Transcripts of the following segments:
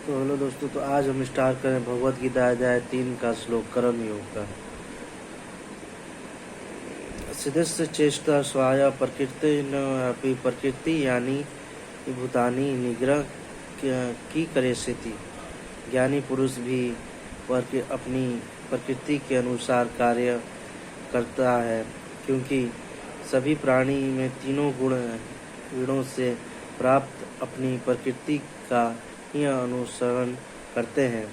तो हेलो दोस्तों, तो आज हम स्टार्ट करें भगवत गीता अध्याय 3 का श्लोक कर्म योग का। सिद्धस्य चेष्टा स्वाया प्रकृति न अपि प्रकृति यानी भूतानी निग्रह की करे स्थिति। ज्ञानी पुरुष भी अपनी प्रकृति के अनुसार कार्य करता है, क्योंकि सभी प्राणी में तीनों गुणों से प्राप्त अपनी प्रकृति का ही अनुसरण करते हैं।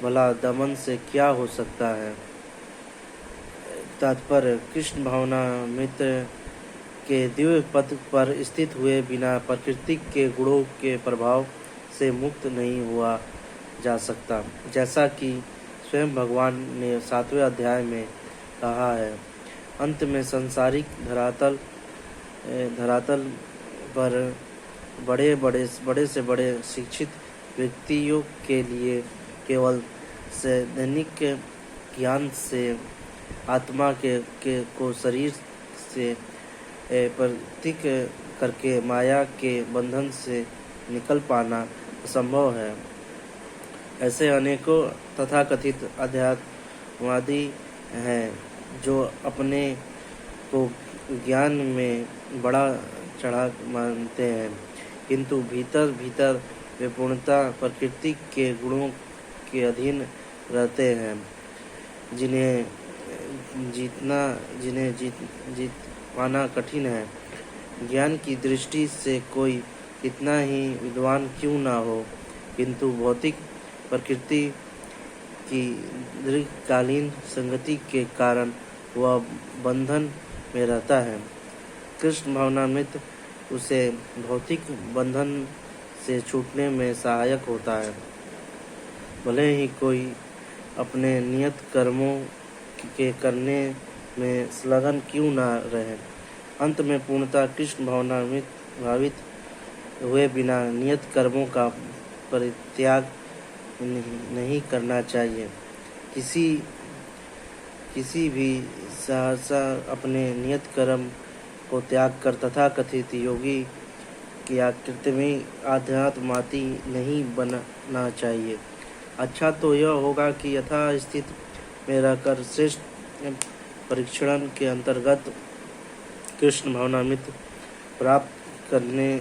भला दमन से क्या हो सकता है। तात्पर्य: कृष्ण भावना मित्र के दिव्य पथ पर स्थित हुए बिना प्रकृति के गुणों के प्रभाव से मुक्त नहीं हुआ जा सकता, जैसा कि स्वयं भगवान ने 7वें अध्याय में कहा है। अंत में सांसारिक धरातल पर बड़े से बड़े शिक्षित व्यक्तियों के लिए केवल दैनिक ज्ञान से आत्मा को शरीर से प्रतीक करके माया के बंधन से निकल पाना असंभव है। ऐसे अनेकों तथाकथित अध्यात्मवादी हैं जो अपने को ज्ञान में बड़ा चढ़ा मानते हैं, किंतु भीतर भीतर वे पूर्णतः प्रकृति के गुणों के अधीन रहते हैं, जिन्हें जीत पाना कठिन है। ज्ञान की दृष्टि से कोई कितना ही विद्वान क्यों ना हो, किंतु भौतिक प्रकृति की दीर्घकालीन संगति के कारण वह बंधन में रहता है। कृष्ण भावनामृत उसे भौतिक बंधन से छूटने में सहायक होता है, भले ही कोई अपने नियत कर्मों के करने में संलग्न क्यों ना रहे। अंत में पूर्णतः कृष्ण भावित हुए बिना नियत कर्मों का परित्याग नहीं करना चाहिए। किसी भी सहसा अपने नियत कर्म को त्याग कर तथाकथित योगी की आकृति में आध्यात्मवादी नहीं बनना चाहिए। अच्छा तो यह होगा कि यथास्थित में रहकर श्रेष्ठ परीक्षण के अंतर्गत कृष्ण भावनामृत प्राप्त करने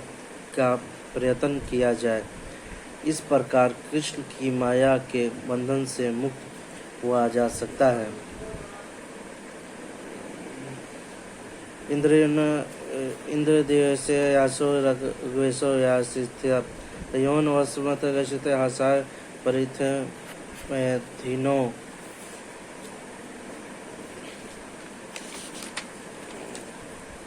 का प्रयत्न किया जाए। इस प्रकार कृष्ण की माया के बंधन से मुक्त हुआ जा सकता है। इंद्रियस्य यासो रग्वेशो यासित्य तयोन वसमत गच्छते हासाय परिथ मैथिनो।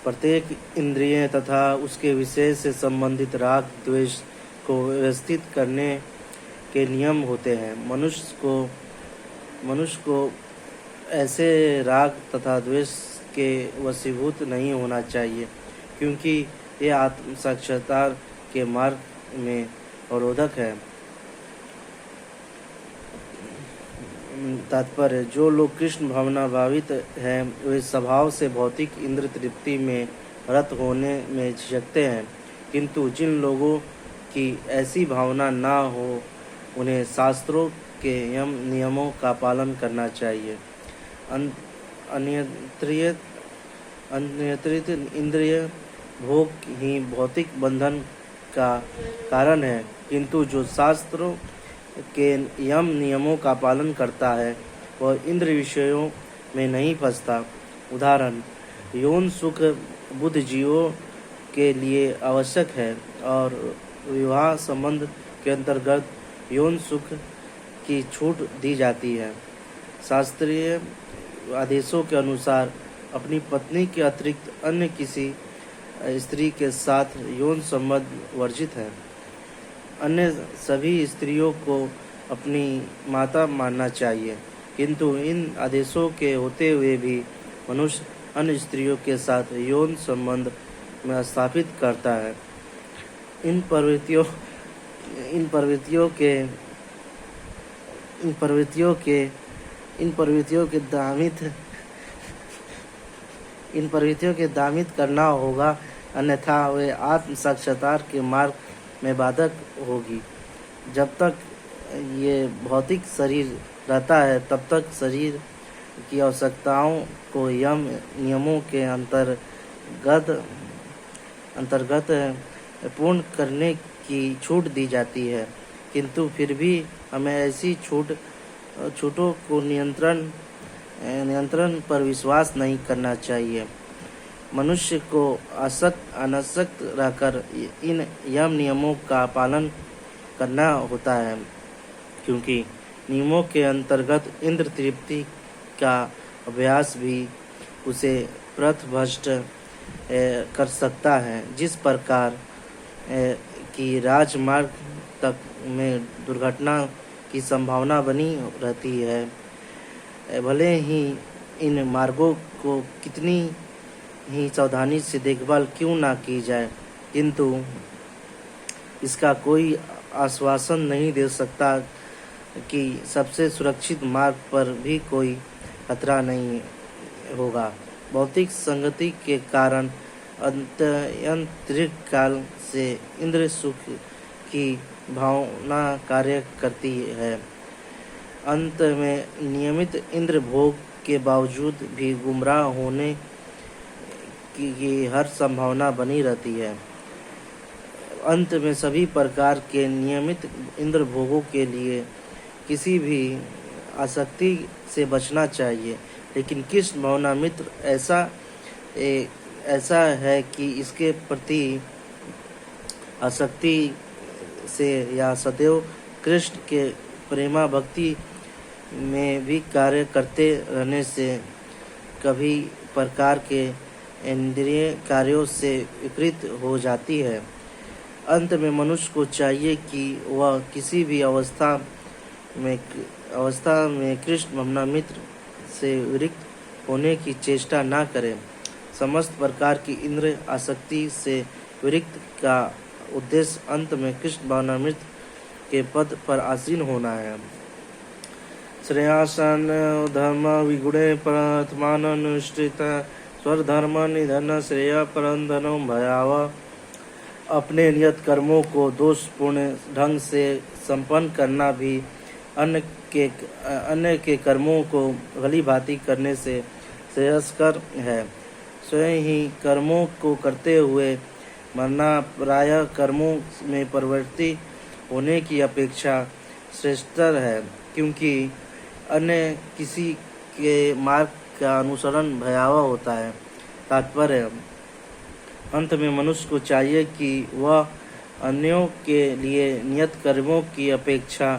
प्रत्येक इंद्रिय तथा उसके विषय से संबंधित राग द्वेष को व्यवस्थित करने के नियम होते हैं। मनुष्य को ऐसे राग तथा द्वेष के वशीभूत नहीं होना चाहिए, क्योंकि ये आत्म साक्षात्कार के मार्ग में अवरोधक है। तात्पर्य: जो लोग कृष्ण भावना भावित हैं वे स्वभाव से भौतिक इंद्रिय तृप्ति में रत होने में झिझकते हैं, किंतु जिन लोगों की ऐसी भावना ना हो उन्हें शास्त्रों के नियमों का पालन करना चाहिए। अनियंत्रित इंद्रिय भोग ही भौतिक बंधन का कारण है, किंतु जो शास्त्रों के नियमों का पालन करता है वह इंद्रिय विषयों में नहीं फंसता। उदाहरण: यौन सुख बुद्ध जीवों के लिए आवश्यक है और विवाह संबंध के अंतर्गत यौन सुख की छूट दी जाती है। शास्त्रीय आदेशों के अनुसार अपनी पत्नी के अतिरिक्त अन्य किसी स्त्री के साथ यौन संबंध वर्जित है। अन्य सभी स्त्रियों को अपनी माता मानना चाहिए, किंतु इन आदेशों के होते हुए भी मनुष्य अन्य स्त्रियों के साथ यौन संबंध में स्थापित करता है। इन प्रवृत्तियों के दामित करना होगा, अन्यथा वे आत्म साक्षात्कार के मार्ग में बाधक होगी। जब तक ये भौतिक शरीर रहता है तब तक शरीर की आवश्यकताओं को यम नियमों के अंतर्गत पूर्ण करने की छूट दी जाती है, किंतु फिर भी हमें ऐसी छूटों को नियंत्रण पर विश्वास नहीं करना चाहिए। मनुष्य को अनासक्त रहकर इन यम नियमों का पालन करना होता है, क्योंकि नियमों के अंतर्गत इंद्र तृप्ति का अभ्यास भी उसे पथभ्रष्ट कर सकता है। जिस प्रकार की राजमार्ग तक में दुर्घटना की संभावना बनी रहती है, भले ही इन मार्गों को कितनी ही सावधानी से देखभाल क्यों ना की जाए, किंतु इसका कोई आश्वासन नहीं दे सकता कि सबसे सुरक्षित मार्ग पर भी कोई खतरा नहीं होगा। भौतिक संगति के कारण दीर्घ काल से इंद्र सुख की भावना कार्य करती है। अंत में नियमित इंद्र भोग के बावजूद भी गुमराह होने की हर संभावना बनी रहती है। अंत में सभी प्रकार के नियमित इंद्र भोगों के लिए किसी भी आसक्ति से बचना चाहिए, लेकिन कृष्ण भावना मित्र ऐसा है कि इसके प्रति आसक्ति से या सदैव कृष्ण के प्रेमा भक्ति में भी कार्य करते रहने से कभी प्रकार के इंद्रिय कार्यों से विकृत हो जाती है। अंत में मनुष्य को चाहिए कि वह किसी भी अवस्था में कृष्ण भावना मित्र से विरक्त होने की चेष्टा न करें। समस्त प्रकार की इंद्रिय आसक्ति से विरक्त का उद्देश्य अंत में कृष्ण भावना मित्र के पद पर आसीन होना है। श्रेयासन धर्म विगुणे परमात्मानुष्ठित स्वधर्म निधन श्रेय परंधनो भयाव। अपने नियत कर्मों को दोषपूर्ण ढंग से संपन्न करना भी अन्य के कर्मों को भली भांति करने से श्रेयस्कर है। स्वयं ही कर्मों को करते हुए मरना प्रायः कर्मों में प्रवृत्ति होने की अपेक्षा श्रेष्ठतर है, क्योंकि अन्य किसी के मार्ग का अनुसरण भयावह होता है। तात्पर्य, अंत में मनुष्य को चाहिए कि वह अन्यों के लिए नियत कर्मों की अपेक्षा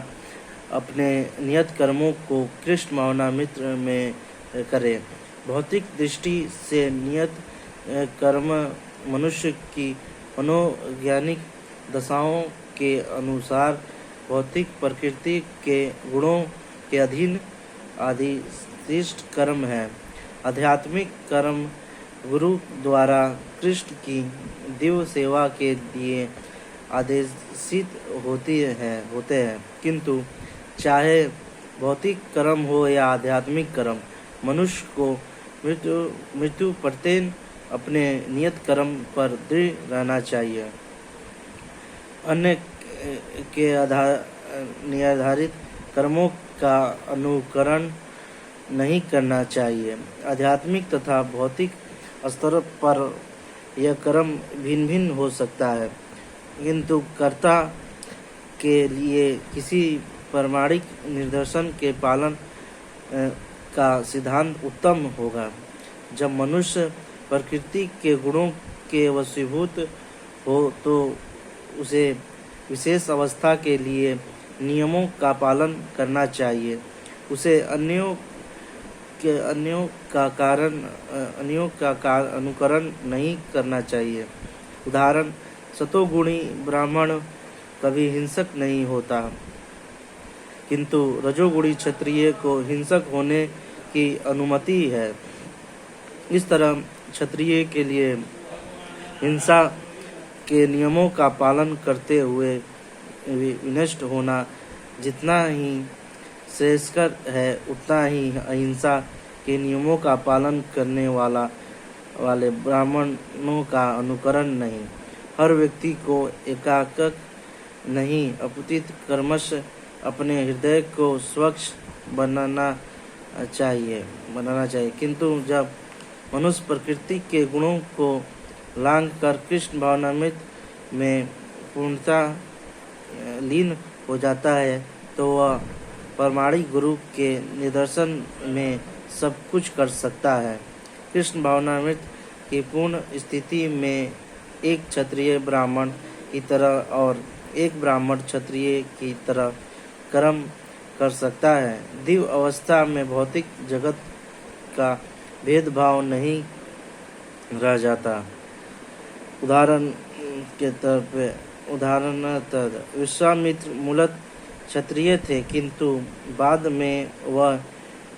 अपने नियत कर्मों को कृष्ण भावना मित्र में करे। भौतिक दृष्टि से नियत कर्म मनुष्य की मनोवैज्ञानिक दशाओं के अनुसार भौतिक प्रकृति के गुणों के अधीन आदिशिष्ट कर्म है। आध्यात्मिक कर्म गुरु द्वारा कृष्ण की दिव्य सेवा के लिए आदेशित होते हैं, किंतु चाहे भौतिक कर्म हो या आध्यात्मिक कर्म, मनुष्य को मृत्यु प्रत्येन अपने नियत कर्म पर दृढ़ रहना चाहिए। अन्य के निर्धारित कर्मों का अनुकरण नहीं करना चाहिए। आध्यात्मिक तथा भौतिक स्तर पर यह कर्म भिन्न भिन्न हो सकता है, किंतु कर्ता के लिए किसी प्रमाणिक निर्देशन के पालन का सिद्धांत उत्तम होगा। जब मनुष्य प्रकृति के गुणों के वशीभूत हो तो उसे विशेष अवस्था के लिए नियमों का पालन करना चाहिए। उसे अन्यों का अनुकरण नहीं करना चाहिए। उदाहरण, सतोगुणी ब्राह्मण कभी हिंसक नहीं होता, किंतु रजोगुणी क्षत्रिय को हिंसक होने की अनुमति है। इस तरह क्षत्रिय के लिए हिंसा के नियमों का पालन करते हुए विनष्ट होना जितना ही श्रेयस्कर है, उतना ही अहिंसा के नियमों का पालन करने वाले ब्राह्मणों का अनुकरण नहीं। हर व्यक्ति को नहीं अपितु कर्मश अपने हृदय को स्वच्छ बनाना चाहिए। किंतु जब मनुष्य प्रकृति के गुणों को लांघ कर कृष्ण भावनामृत में पूर्णतः लीन हो जाता है तो वह प्रामाणिक गुरु के निर्देशन में सब कुछ कर सकता है। कृष्ण भावनामृत की पूर्ण स्थिति में एक क्षत्रिय ब्राह्मण की तरह और एक ब्राह्मण क्षत्रिय की तरह कर्म कर सकता है। दिव्य अवस्था में भौतिक जगत का भेदभाव नहीं रह जाता। उदाहरण विश्वामित्र मूलतः क्षत्रिय थे किंतु बाद में वह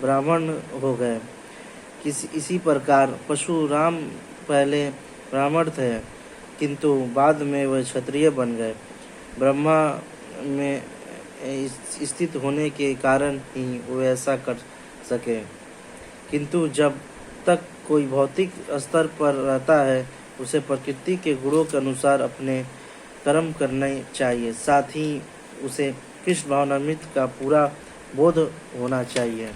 ब्राह्मण हो गए। इसी प्रकार परशुराम पहले ब्राह्मण थे किंतु बाद में वह क्षत्रिय बन गए। ब्रह्मा में स्थित होने के कारण ही वे ऐसा कर सके। किंतु जब तक कोई भौतिक स्तर पर रहता है उसे प्रकृति के गुणों के अनुसार अपने कर्म करने चाहिए। साथ ही उसे कृष्ण भावनामृत का पूरा बोध होना चाहिए।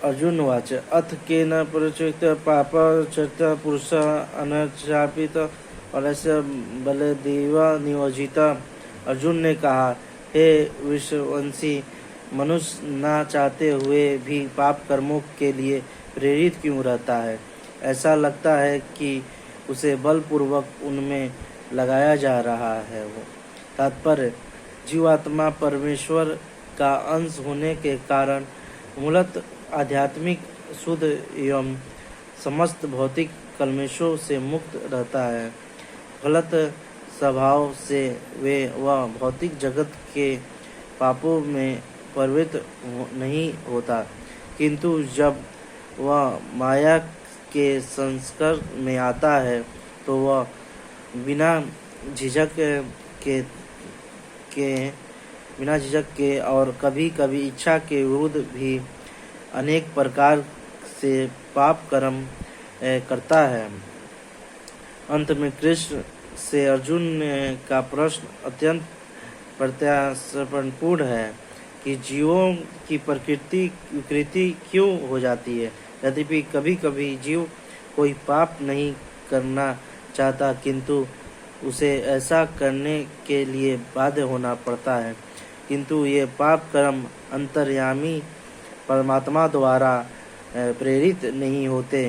अर्जुन वाच अथ केन परिचित पाप चरित पुरुष अनचापित अलस्य बलदेव नियोजित। अर्जुन ने कहा, हे विश्ववंशी, मनुष्य ना चाहते हुए भी पाप कर्मों के लिए प्रेरित क्यों रहता है? ऐसा लगता है कि उसे बलपूर्वक उनमें लगाया जा रहा है। वो तात्पर्य, जीवात्मा परमेश्वर का अंश होने के कारण मूलतः आध्यात्मिक शुद्ध एवं समस्त भौतिक कल्मशों से मुक्त रहता है। गलत स्वभाव से वह भौतिक जगत के पापों में प्रवृत्त नहीं होता, किंतु जब वह माया के संस्कार में आता है तो वह बिना झिझक के और कभी कभी इच्छा के विरुद्ध भी अनेक प्रकार से पाप कर्म करता है। अंत में कृष्ण से अर्जुन का प्रश्न अत्यंत प्रत्याशपूर्ण है कि जीवों की प्रकृति विकृति क्यों हो जाती है। यद्यपि कभी कभी जीव कोई पाप नहीं करना चाहता किंतु उसे ऐसा करने के लिए बाध्य होना पड़ता है, किंतु ये पाप कर्म अंतर्यामी परमात्मा द्वारा प्रेरित नहीं होते,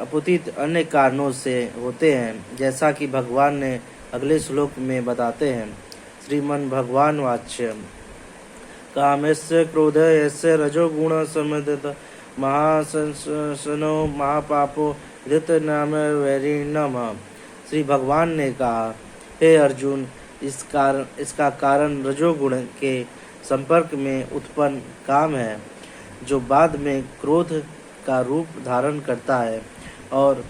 अपितु अन्य कारणों से होते हैं, जैसा कि भगवान ने अगले श्लोक में बताते हैं। श्रीमन भगवान वाच्य कामस्य क्रोधस्य रजोगुण समित महासनो महापापो धृत नाम वैरिणम। श्री भगवान ने कहा, हे अर्जुन, इसका कारण रजोगुण के संपर्क में उत्पन्न काम है, जो बाद में क्रोध का रूप धारण करता है और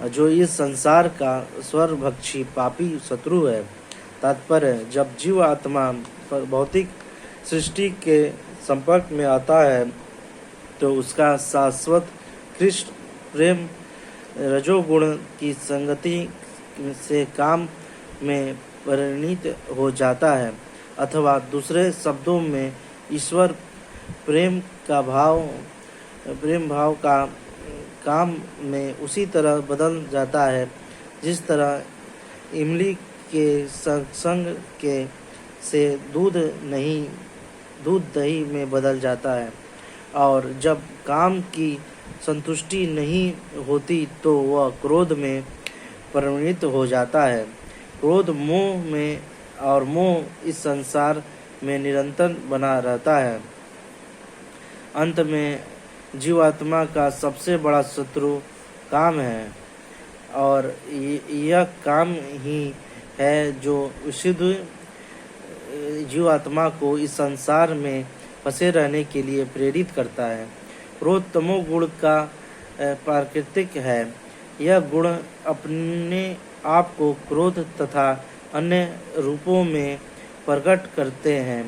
जो इस संसार का स्वरभक्षी पापी शत्रु है। तात्पर्य, जब जीव आत्मा भौतिक सृष्टि के संपर्क में आता है तो उसका शाश्वत कृष्ण प्रेम रजोगुण की संगति से काम में परिणित हो जाता है, अथवा दूसरे शब्दों में ईश्वर प्रेम भाव का काम में उसी तरह बदल जाता है जिस तरह इमली के संग के से दूध दही में बदल जाता है। और जब काम की संतुष्टि नहीं होती तो वह क्रोध में परिणित हो जाता है। क्रोध मोह में और मोह इस संसार में निरंतर बना रहता है। अंत में जीवात्मा का सबसे बड़ा शत्रु काम है और यह काम ही है जो विशुद्ध जीवात्मा को इस संसार में फंसे रहने के लिए प्रेरित करता है। क्रोध तमोगुण का प्राकृतिक है। यह गुण अपने आप को क्रोध तथा अन्य रूपों में प्रकट करते हैं।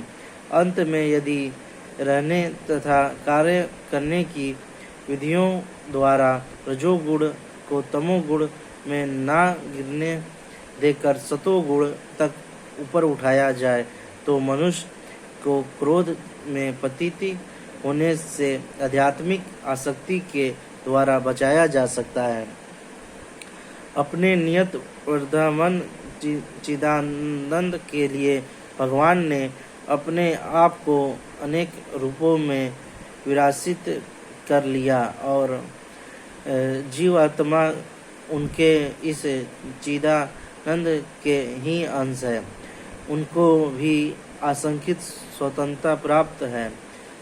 अंत में यदि रहने तथा कार्य करने की विधियों द्वारा रजोगुण को तमोगुण में ना गिरने देकर सतोगुण तक ऊपर उठाया जाए तो मनुष्य को क्रोध में पतित होने से आध्यात्मिक आसक्ति के द्वारा बचाया जा सकता है। अपने नियत वर्धमान चिदानंद के लिए भगवान ने अपने आप को अनेक रूपों में विरासित कर लिया और जीवात्मा उनके इस चिदानंद के ही अंश है। उनको भी आसंकित स्वतंत्रता प्राप्त है,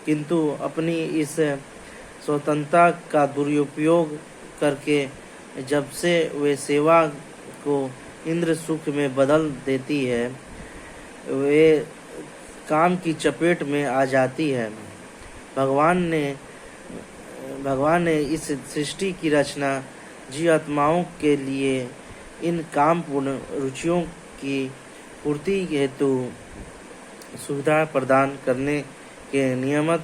किंतु अपनी इस स्वतंत्रता का दुरुपयोग करके जब से वे सेवा को इंद्र सुख में बदल देती है, वे काम की चपेट में आ जाती है। भगवान ने इस सृष्टि की रचना जीवात्माओं के लिए इन कामपूर्ण रुचियों की पूर्ति हेतु सुविधा प्रदान करने के नियमित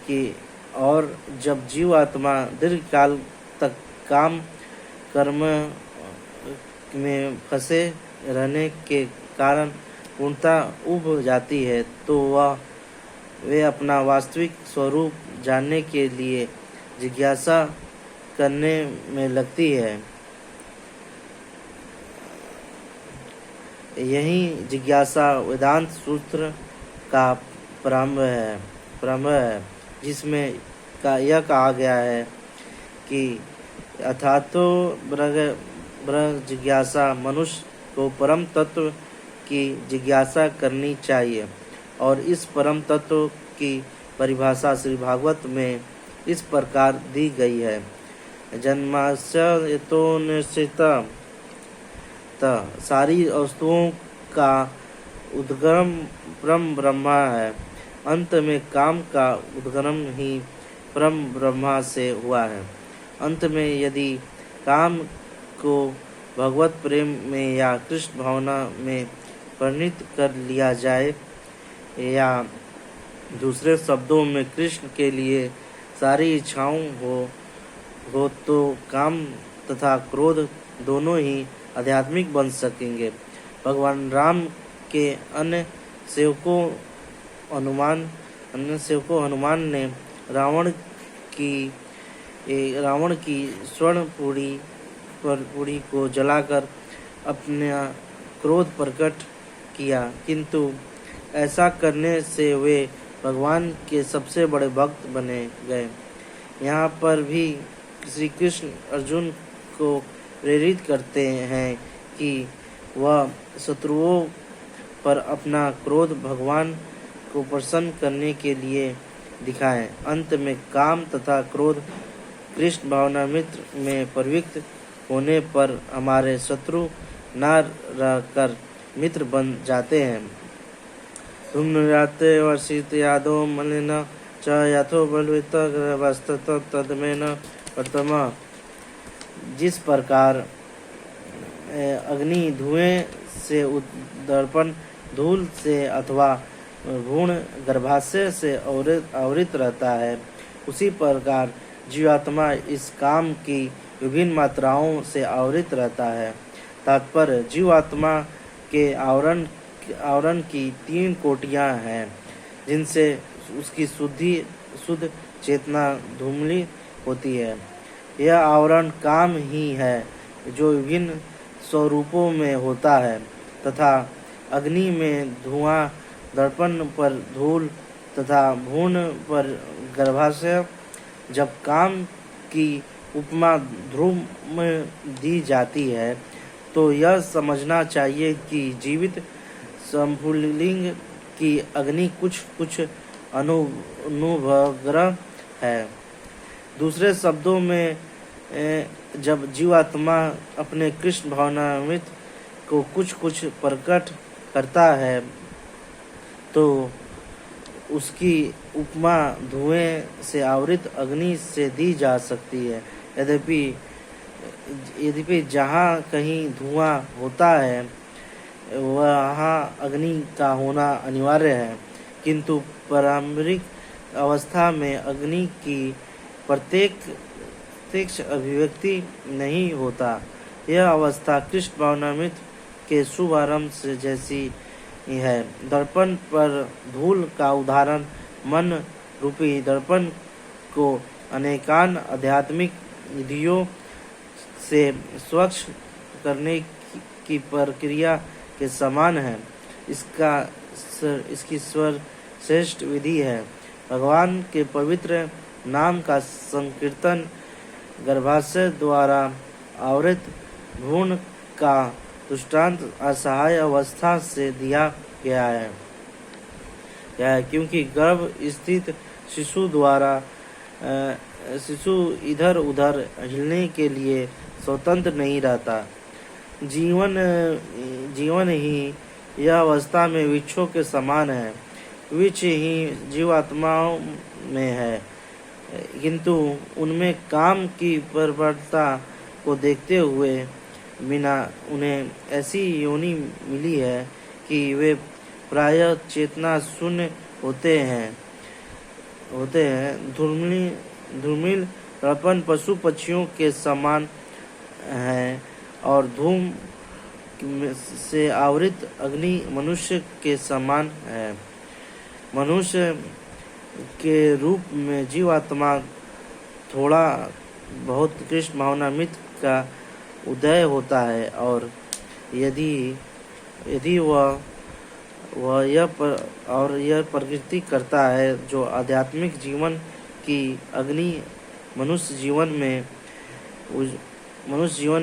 की, और जब जीवात्मा दीर्घकाल तक काम कर्म में फंसे रहने के कारण पूर्णतः उब जाती है, तो वे अपना वास्तविक स्वरूप जानने के लिए जिज्ञासा करने में लगती है। यही जिज्ञासा वेदांत सूत्र का प्रारंभ है, जिसमें यह कहा गया है कि अथातो ब्रह्म जिज्ञासा मनुष्य को परम तत्व की जिज्ञासा करनी चाहिए, और इस परम तत्व की परिभाषा श्री भागवत में इस प्रकार दी गई है। जन्मास्य यतो निश्चिता, सारी वस्तुओं का उद्गम परम ब्रह्मा है। अंत में काम का उद्गम ही परम ब्रह्मा से हुआ है। अंत में यदि काम को भगवत प्रेम में या कृष्ण भावना में परिणत कर लिया जाए, या दूसरे शब्दों में कृष्ण के लिए सारी इच्छाओं हो तो काम तथा क्रोध दोनों ही आध्यात्मिक बन सकेंगे। भगवान राम के अन्य सेवकों हनुमान ने रावण की स्वर्ण पुरी को जलाकर अपना क्रोध प्रकट किया, किंतु ऐसा करने से वे भगवान के सबसे बड़े भक्त बने गए। यहाँ पर भी श्री कृष्ण अर्जुन को प्रेरित करते हैं कि वह शत्रुओं पर अपना क्रोध भगवान को प्रसन्न करने के लिए दिखाएं। अंत में काम तथा क्रोध कृष्ण भावना मित्र में प्रवृत्त होने पर हमारे शत्रु न रहकर मित्र बन जाते हैं। धूम्रजाते वर्षित यादो मलिन च यथो बलवित वस्तत तदमेन प्रथमा। जिस प्रकार अग्नि धुएं से दर्पण धूल से अथवा भ्रूण गर्भाशय से आवृत रहता है, उसी प्रकार जीवात्मा इस काम की विभिन्न मात्राओं से आवृत रहता है। तात्पर्य, जीवात्मा के आवरण की 3 कोटियां हैं, जिनसे उसकी शुद्ध चेतना धूमिल होती है। यह आवरण काम ही है जो विभिन्न स्वरूपों में होता है, तथा अग्नि में धुआं, दर्पण पर धूल तथा भ्रूण पर गर्भाशय। जब काम की उपमा ध्रुव में दी जाती है, तो यह समझना चाहिए कि जीवित संभुलिंग की अग्नि कुछ अनुभवग्रह है। दूसरे शब्दों में, जब जीवात्मा अपने कृष्ण भावनामृत को कुछ प्रकट करता है, तो उसकी उपमा धुएं से आवृत अग्नि से दी जा सकती है। यद्यपि जहाँ कहीं धुआं होता है, वहाँ अग्नि का होना अनिवार्य है, किंतु प्रारंभिक अवस्था में अग्नि की प्रत्यक्ष अभिव्यक्ति नहीं होता। यह अवस्था कृष्ण भावनामृत के शुभारंभ से जैसी ही है। दर्पण पर धूल का उदाहरण मन रूपी दर्पण को अनेकान आध्यात्मिक विधियों से स्वच्छ करने की प्रक्रिया के समान है। इसकी स्वर श्रेष्ठ विधि है। भगवान के पवित्र नाम का संकीर्तन गर्भाशय द्वारा आवृत भ्रूण का दृष्टांत असहाय अवस्था से दिया गया है, क्योंकि गर्भ स्थित शिशु द्वारा शिशु इधर उधर हिलने के लिए स्वतंत्र नहीं रहता। जीवन ही यह अवस्था में वृक्षों के समान है। वृक्ष ही जीवात्माओं में है, किंतु उनमें काम की प्रबलता को देखते हुए बिना उन्हें ऐसी योनि मिली है कि वे प्रायः चेतना शून्य होते हैं। धूमिल दर्पण पशु पक्षियों के समान है और धूम से आवृत अग्नि मनुष्य के समान है। मनुष्य के रूप में जीवात्मा थोड़ा बहुत कृष्ण भावनामृत का उदय होता है, और यदि वह यह प्रकृति करता है जो आध्यात्मिक जीवन की अग्नि मनुष्य जीवन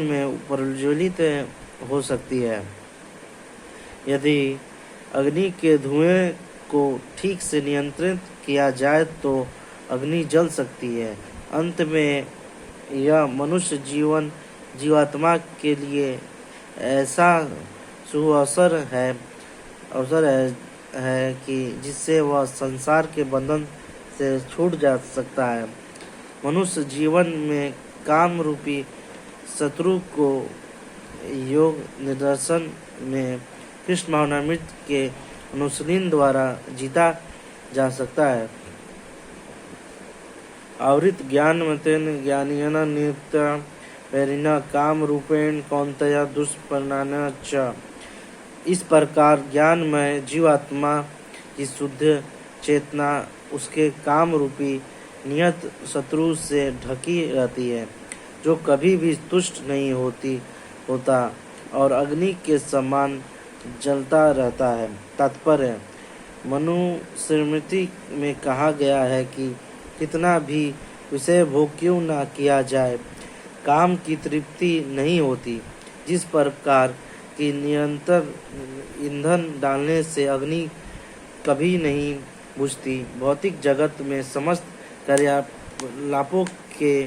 में प्रज्वलित हो सकती है। यदि अग्नि के धुएं को ठीक से नियंत्रित किया जाए तो अग्नि जल सकती है। अंत में यह मनुष्य जीवात्मा के लिए ऐसा सुअवसर है कि जिससे वह संसार के बंधन से छूट जा सकता है। मनुष्य जीवन में काम रूपी शत्रु को योग निदर्शन में कृष्ण भावनामृत के अनुशीलन द्वारा जीता जा सकता है। आवृत ज्ञानमतेन ज्ञानिन नित्य वैरिणा काम रूपेण कौन्तेय दुष्परिणाम च। इस प्रकार ज्ञानमय जीवात्मा की शुद्ध चेतना उसके काम रूपी नियत शत्रु से ढकी रहती है, जो कभी भी तुष्ट नहीं होता और अग्नि के समान जलता रहता है। तात्पर्य: मनुस्मृति में कहा गया है कि कितना भी विषय भोग क्यों न किया जाए, काम की तृप्ति नहीं होती। जिस प्रकार की निरंतर ईंधन डालने से अग्नि कभी नहीं बुझती, भौतिक जगत में समस्त क्रियाकलापों के